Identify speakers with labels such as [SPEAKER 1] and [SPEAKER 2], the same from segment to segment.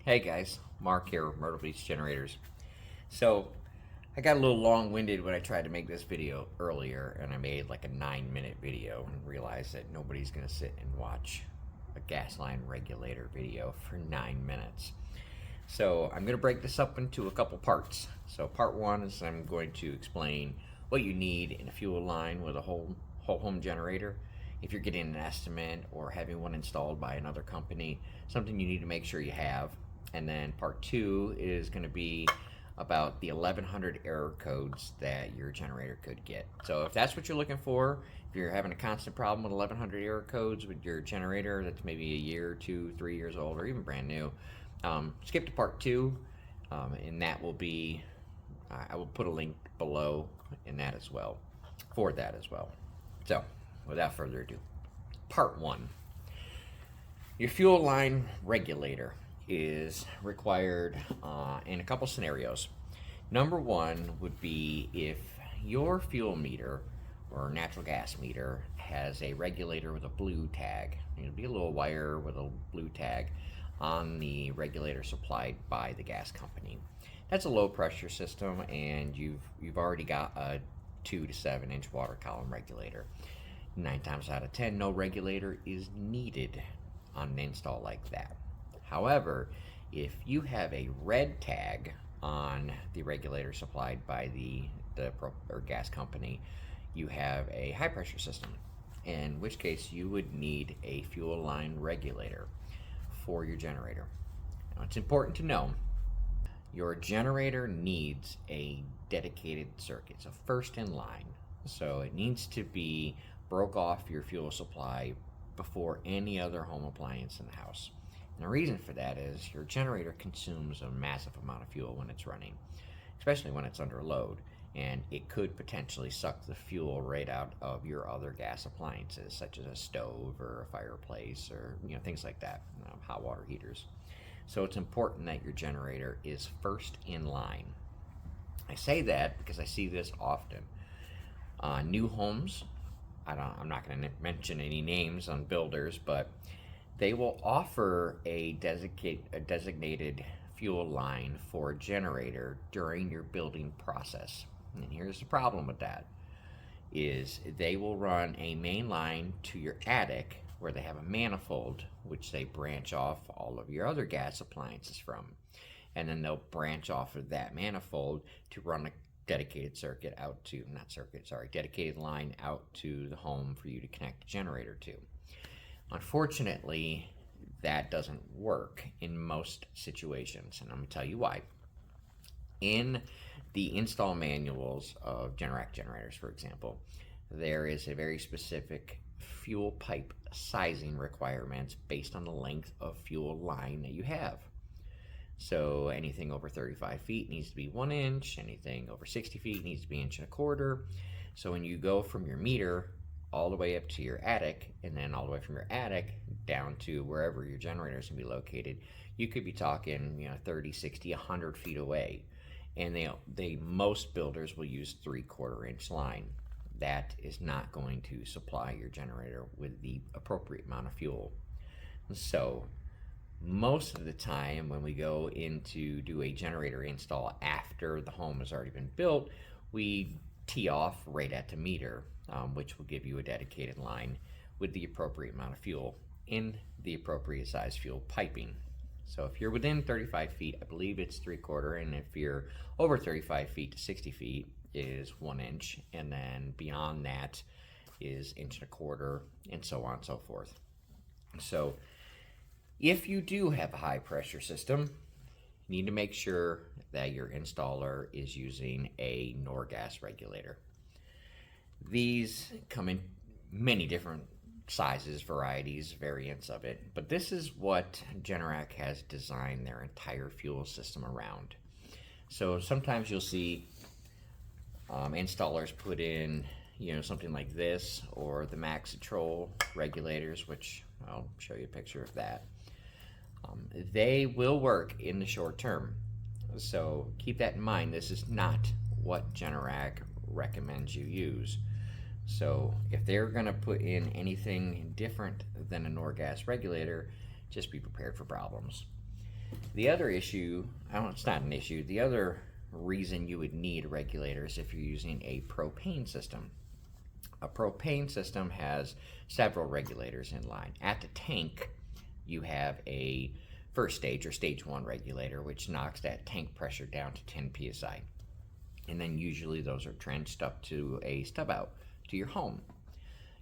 [SPEAKER 1] Hey guys, Mark here, Myrtle Beach Generators. So, I got a little long-winded when I tried to make this video earlier, and I made like a 9-minute video and realized that nobody's going to sit and watch a gas line regulator video for 9 minutes. So, I'm going to break this up into a couple parts. So, part one is I'm going to explain what you need in a fuel line with a whole home generator. If you're getting an estimate or having one installed by another company, something you need to make sure you have. And then part two is going to be about the 1100 error codes that your generator could get. So if that's what you're looking for, if you're having a constant problem with 1100 error codes with your generator that's maybe a year, 2, 3 years old, or even brand new, skip to part two, and that will be, I will put a link below in that as well, for that as well. So without further ado, part one. Your fuel line regulator is required in a couple scenarios. Number one would be if your fuel meter or natural gas meter has a regulator with a blue tag. It'll be a little wire with a blue tag on the regulator supplied by the gas company. That's a low pressure system, and you've already got a 2 to 7 inch water column regulator. 9 times out of 10, no regulator is needed on an install like that. However, if you have a red tag on the regulator supplied by the gas company, you have a high pressure system, in which case you would need a fuel line regulator for your generator. Now, it's important to know your generator needs a dedicated circuit, so first in line. So it needs to be broke off your fuel supply before any other home appliance in the house. And the reason for that is your generator consumes a massive amount of fuel when it's running, especially when it's under load, and it could potentially suck the fuel right out of your other gas appliances, such as a stove or a fireplace or things like that, hot water heaters. So it's important that your generator is first in line. I say that because I see this often. New homes, I'm not going to mention any names on builders, but they will offer a designated fuel line for a generator during your building process. And here's the problem with that is they will run a main line to your attic where they have a manifold which they branch off all of your other gas appliances from. And then they'll branch off of that manifold to run a dedicated circuit out to, not circuit, sorry, dedicated line out to the home for you to connect the generator to. Unfortunately, that doesn't work in most situations, and I'm going to tell you why. In the install manuals of Generac generators, for example, there is a very specific fuel pipe sizing requirements based on the length of fuel line that you have. So anything over 35 feet needs to be 1 inch, anything over 60 feet needs to be 1.25 inches. So when you go from your meter all the way up to your attic, and then all the way from your attic down to wherever your generator is going to be located, you could be talking 30, 60, 100 feet away. And most builders will use 3/4 inch line. That is not going to supply your generator with the appropriate amount of fuel. So most of the time when we go in to do a generator install after the home has already been built, we tee off right at the meter, which will give you a dedicated line with the appropriate amount of fuel in the appropriate size fuel piping. So if you're within 35 feet, I believe it's 3/4, and if you're over 35 feet to 60 feet is 1 inch, and then beyond that is 1.25 inches, and so on and so forth. So if you do have a high pressure system, you need to make sure that your installer is using a Norgas regulator. These come in many different sizes, varieties, variants of it, but this is what Generac has designed their entire fuel system around. So sometimes you'll see installers put in something like this, or the Maxitrol regulators, which I'll show you a picture of that. They will work in the short term, so keep that in mind. This is not what Generac recommends you use. So if they're going to put in anything different than a Norgas regulator, just be prepared for problems. The other issue, it's not an issue, the other reason you would need a regulator is if you're using a propane system. A propane system has several regulators in line. At the tank, you have a first stage or stage 1 regulator, which knocks that tank pressure down to 10 psi. And then usually those are trenched up to a stub out to your home.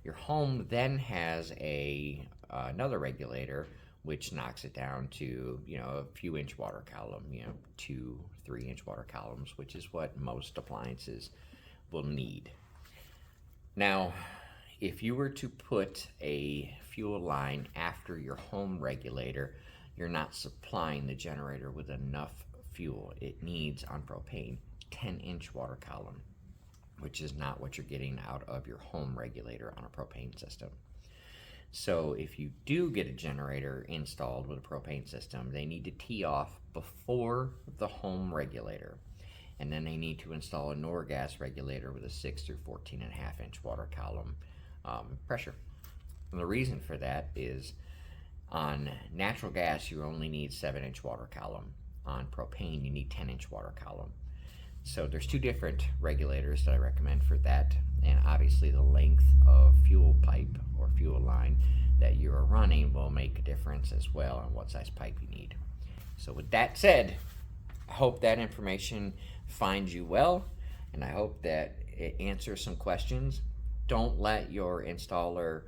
[SPEAKER 1] Your home then has another regulator which knocks it down to a few inch water column, 2-3 inch water columns, which is what most appliances will need. Now, if you were to put a fuel line after your home regulator, you're not supplying the generator with enough fuel. It needs, on propane, 10-inch water column, which is not what you're getting out of your home regulator on a propane system. So if you do get a generator installed with a propane system, they need to tee off before the home regulator. And then they need to install a Norgas regulator with a 6 through 14.5-inch water column pressure. And the reason for that is on natural gas, you only need 7-inch water column. On propane, you need 10-inch water column. So there's two different regulators that I recommend for that, and obviously the length of fuel pipe or fuel line that you're running will make a difference as well on what size pipe you need. So with that said, I hope that information finds you well, and I hope that it answers some questions. Don't let your installer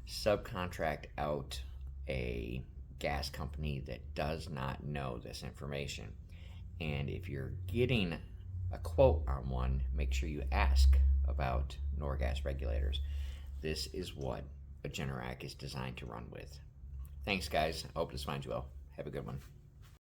[SPEAKER 1] subcontract out a gas company that does not know this information. And if you're getting a quote on one, make sure you ask about Norgas regulators. This is what a Generac is designed to run with. Thanks, guys. I hope this finds you well. Have a good one.